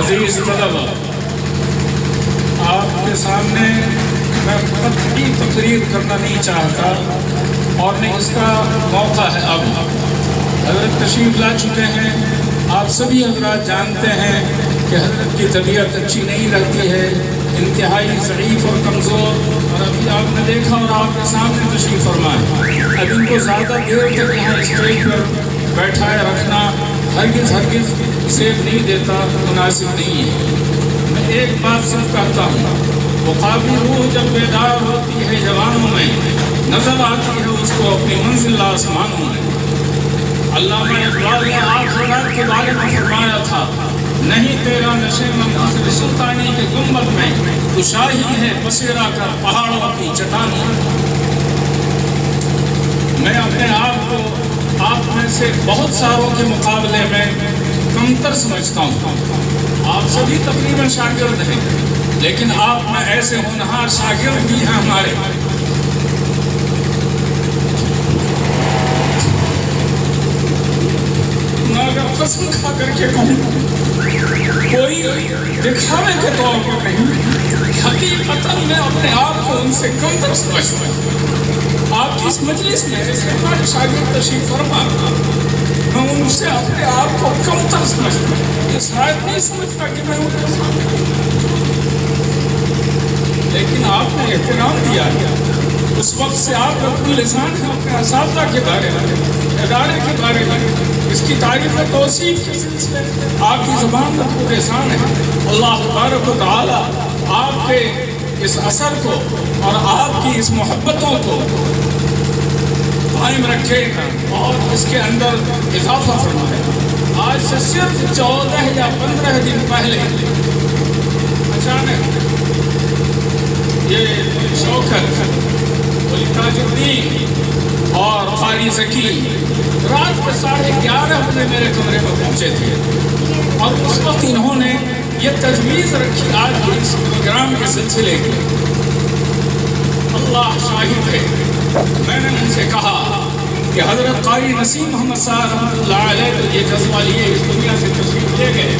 عزیز طلبہ، آپ کے سامنے میں قطعی تقریر کرنا نہیں چاہتا اور نہیں اس کا موقع ہے۔ اب حضرت تشریف لا چکے ہیں، آپ سبھی حضرات جانتے ہیں کہ حضرت کی طبیعت اچھی نہیں رہتی ہے، انتہائی ضعیف اور کمزور، اور ابھی آپ نے دیکھا اور آپ کے سامنے تشریف فرمائے۔ اب ان کو زیادہ دیر تک یہاں اسٹیج پر بیٹھائے رکھنا ہرگز زیب نہیں دیتا، مناسب نہیں ہے۔ میں ایک بات سب کہتا ہوں، مقابل روح جب بیدار ہوتی ہے جوانوں میں، نظر آتی ہے اس کو اپنی منزل آسمانوں میں۔ علامہ اقبال نے آپ حضرات کے بارے میں فرمایا تھا، نہیں تیرا نشے میں منصب سلطانی کے گنبد میں، تو شاہی ہے بسیرا کر پہاڑوں کی چٹانوں میں۔ میں اپنے آپ کو آپ میں سے بہت ساروں کے مقابلے میں کمتر سمجھتا ہوں۔ آپ سبھی تقریباً شاگرد ہیں، لیکن آپ میں ایسے ہونہار شاگرد بھی ہیں ہمارے۔ میں اگر قسم کھا کر کے کہوں، کوئی دکھاوے کے طور پر نہیں، حقیقتاً میں اپنے آپ کو ان سے کمتر سمجھتا ہوں۔ آپ کی اس مجلس میں ایسے ہمارے شاگرد تشریف فرما، میں ان سے اپنے آپ کو کمتر سمجھتا ہوں۔ یہ شاید نہیں سمجھتا کہ میں ان کے سامنے، لیکن آپ نے احترام دیا ہے۔ اس وقت سے آپ اپنی لسان ہے اپنے اساتذہ کے بارے میں، ادارے کے بارے میں، اس کی تعریف و توصیف کے سلسلے آپ کی زبان کا خود احسان ہے۔ اللہ تبارک و تعالی آپ کے اس اثر کو اور آپ کی اس محبتوں کو قائم رکھے اور اس کے اندر اضافہ فرمائے۔ آج سے صرف 14 یا 15 دن پہلے اچانک یہ شوکت، ولی تاج الدین اور قاری ذکی رات کے 11:30 بجے میرے کمرے میں پہنچے تھے، اور اس وقت انہوں نے یہ تجویز رکھی آج کے اس پروگرام کے سلسلے کی۔ اللہ شاہد ہے، میں نے ان سے کہا کہ حضرت قاری نسیم محمد صاحب رحمۃ اللہ علیہ تو یہ جذبہ لیے اس دنیا سے تشریف لے گئے،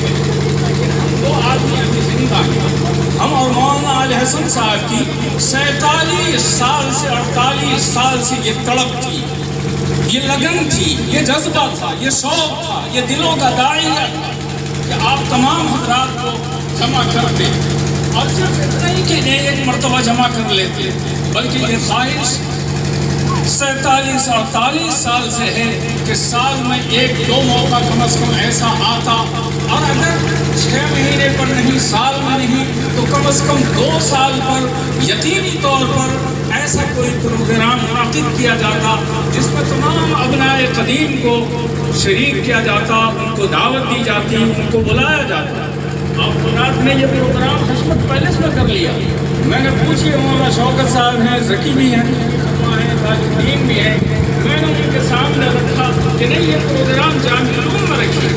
لیکن ہم دو آدمی ابھی زندہ ہیں۔ ہم اور مولانا علی حسن صاحب کی 47 سال سے 48 سال سے یہ تڑپ تھی، یہ لگن تھی، یہ جذبہ تھا، یہ شوق تھا، یہ دلوں کا داعیہ تھا کہ آپ تمام حضرات کو جمع کرتے، اور صرف اتنا ہی کہ ایک مرتبہ جمع کر لیتے، بلکہ یہ خواہش 47-48 سال سے ہے کہ سال میں 1-2 موقع کم از کم ایسا آتا، اور اگر 6 مہینے پر نہیں، سال میں نہیں، تو کم از کم 2 سال پر یقینی طور پر ایسا کوئی پروگرام منعقد کیا جاتا جس میں تمام ابنائے قدیم کو شریک کیا جاتا، ان کو دعوت دی جاتی، ان کو بلایا جاتا۔ آپ حضرات نے یہ پروگرام حشمت پیلس میں کر لیا۔ میں نے پوچھی، مولانا شوکت صاحب ہیں، ذکی بھی ہیں، تاج الدین بھی ہیں، میں نے ان کے سامنے رکھا کہ نہیں، یہ پروگرام جامع العلوم میں رکھیے،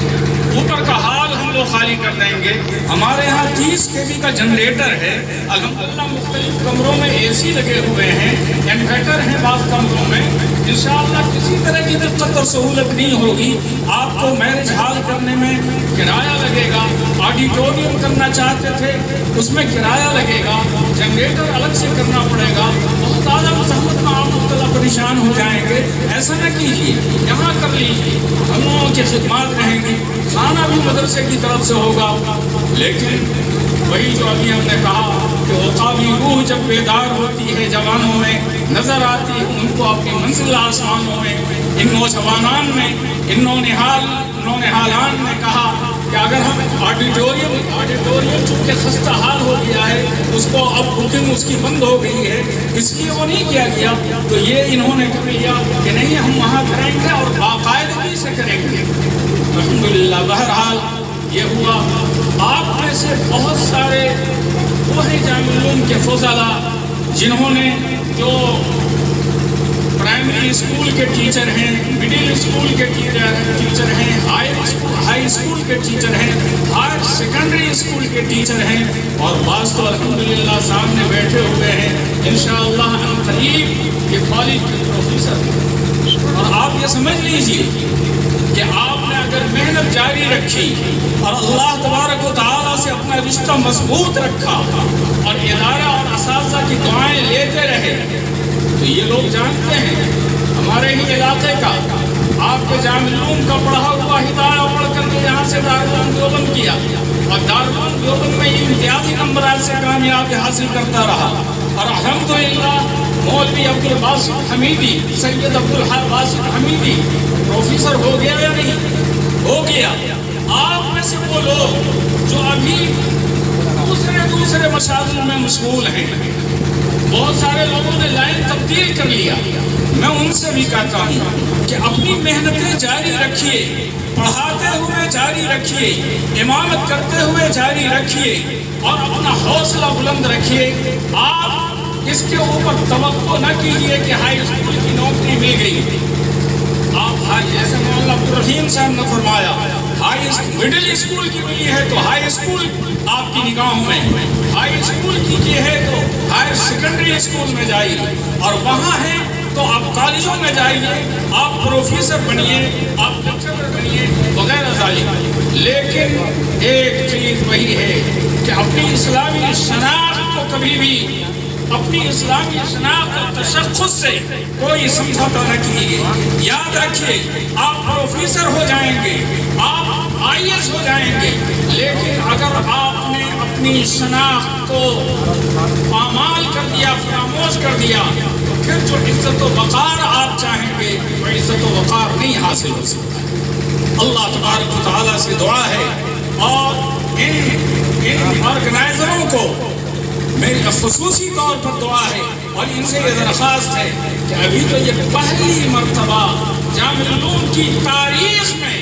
اوپر کا حال ہم لوگ خالی کر دیں گے۔ ہمارے ہاں 30 kV کا جنریٹر ہے، الحمدللہ مختلف کمروں میں اے سی لگے ہوئے ہیں، انورٹر ہیں بعض کمروں میں، انشاءاللہ کسی طرح کی دقت اور سہولت نہیں ہوگی۔ آپ کو میرج ہال کرنے میں کرایہ لگے گا، آڈیٹوریم کرنا چاہتے تھے اس میں کرایہ لگے گا، جنریٹر الگ سے کرنا پڑے گا، بہت زیادہ مزاحمت میں آپ مبتلا پریشان ہو جائیں گے۔ ایسا نہ کیجیے، یہاں کر لیجیے، ہم لوگوں کی خدمات رہیں گی، کھانا بھی مدرسے کی طرف سے ہوگا۔ لیکن وہی جو ابھی ہم نے کہا کہ عقابی روح جب بیدار ہوتی ہے جوانوں میں، نظر آتی ہے ان کو اپنی منزل آسمانوں میں۔ ان نوجوانان میں، ان نونہالان نے کہا کہ اگر ہم آڈیٹوریم چونکہ خستہ حال ہو گیا ہے، اس کو اب بکنگ اس کی بند ہو گئی ہے، اس لیے وہ نہیں کیا گیا، تو یہ انہوں نے کر لیا کہ نہیں، ہم وہاں کریں گے اور باقاعدگی سے کریں گے۔ الحمدللہ بہرحال یہ ہوا۔ آپ میں سے بہت سارے وہ ہیں جامع العلوم کے فضلاء جنہوں نے، جو پرائمری اسکول کے ٹیچر ہیں، مڈل اسکول کے ٹیچر ہیں، ہائی اسکول کے ٹیچر ہیں، ہائر سیکنڈری اسکول کے ٹیچر ہیں، اور بعض تو الحمدللہ سامنے بیٹھے ہوئے ہیں، انشاءاللہ ہم قریب یہ کالج کے پروفیسر۔ اور آپ یہ سمجھ لیجیے کہ آپ نے اگر محنت جاری رکھی اور اللہ تبارک و تعالیٰ رشتہ مضبوط رکھا اور ادارہ اور اساتذہ کی دعائیں لیتے رہے تو یہ لوگ جانتے ہیں ہمارے ہی علاقے کا آپ کے جامع العلوم کا پڑھا ہوا ہدایہ پڑھ کر کے یہاں سے دارالعلوم دیوبند کیا اور دارالعلوم دیوبند میں امتیازی نمبرات سے کامیابی حاصل کرتا رہا اور الحمدللہ مولوی عبدالباسط حمیدی سید عبدالباسط حمیدی پروفیسر ہو گیا یا نہیں ہو گیا. آپ میں سے وہ لوگ جو ابھی دوسرے مشاغل میں مشغول ہیں بہت سارے لوگوں نے لائن تبدیل کر لیا میں ان سے بھی کہتا ہوں کہ اپنی محنتیں جاری رکھیے پڑھاتے ہوئے جاری رکھیے امامت کرتے ہوئے جاری رکھیے اور اپنا حوصلہ بلند رکھیے. آپ اس کے اوپر توقع نہ کیجیے کہ ہائی اسکول کی نوکری مل گئی. آپ جیسے مولانا عبدالرحیم صاحب نے فرمایا مڈل اسکول کی ملی ہے تو ہائی اسکول آپ کی نگاہوں میں ہائی اسکول کی ہے تو ہائر سیکنڈری اسکول میں جائیے اور وہاں ہے تو آپ کالجوں میں جائیے آپ پروفیسر بنیے آپ لیکچرر بنیے وغیرہ ذالک. لیکن ایک چیز وہی ہے کہ اپنی اسلامی شناخت کو کبھی بھی اپنی اسلامی شناخت اور تشخص سے کوئی سمجھوتا نہ کیجیے. یاد رکھیے آپ پروفیسر ہو جائیں گے آپ IAS ہو جائیں گے لیکن اگر آپ نے اپنی شناخت کو پامال کر دیا فراموش کر دیا تو پھر جو عزت و وقار آپ چاہیں گے وہ عزت و وقار نہیں حاصل ہو سکتا ہے. اللہ تبارک و تعالیٰ سے دعا ہے اور ان آرگنائزروں کو میری خصوصی طور پر دعا ہے اور ان سے یہ درخواست ہے کہ ابھی تو یہ پہلی مرتبہ جامع العلوم کی تاریخ میں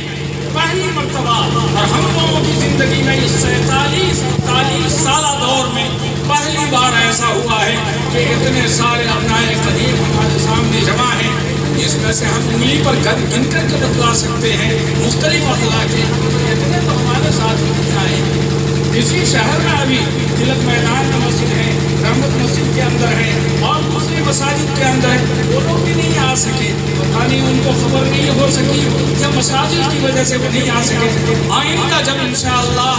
پہلی مرتبہ اور ہم لوگوں کی زندگی میں اس 47 سالہ دور میں پہلی بار ایسا ہوا ہے کہ اتنے سارے ابنائے قدیم ہمارے سامنے جمع ہیں جس میں سے ہم انگلی پر گن کر کے بتلا سکتے ہیں مختلف اضلاع کے اتنے تو ہمارے ساتھ ہیں. اسی شہر میں ابھی تلک میدان میں مسجد ہے رحمت مسجد کے اندر ہے اور دوسری مساجد کے اندر ہے وہ لوگ بھی نہیں آ سکے پتہ نہیں ان کو خبر نہیں ہو سکی یا مساجد کی وجہ سے وہ نہیں آ سکے. آئندہ جب انشاءاللہ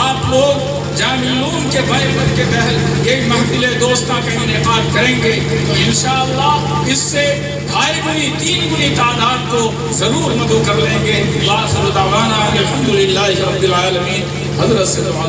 آپ لوگ جامع العلوم کے بیعت کے تحت ایک محفل دوستاں کا انعقاد کریں گے تو انشاءاللہ اس سے 2.5 گنی 3 گنی تعداد کو ضرور مدعو کر لیں گے. آخر دعوانا الحمدللہ رب العالمین. حضرت سے دعا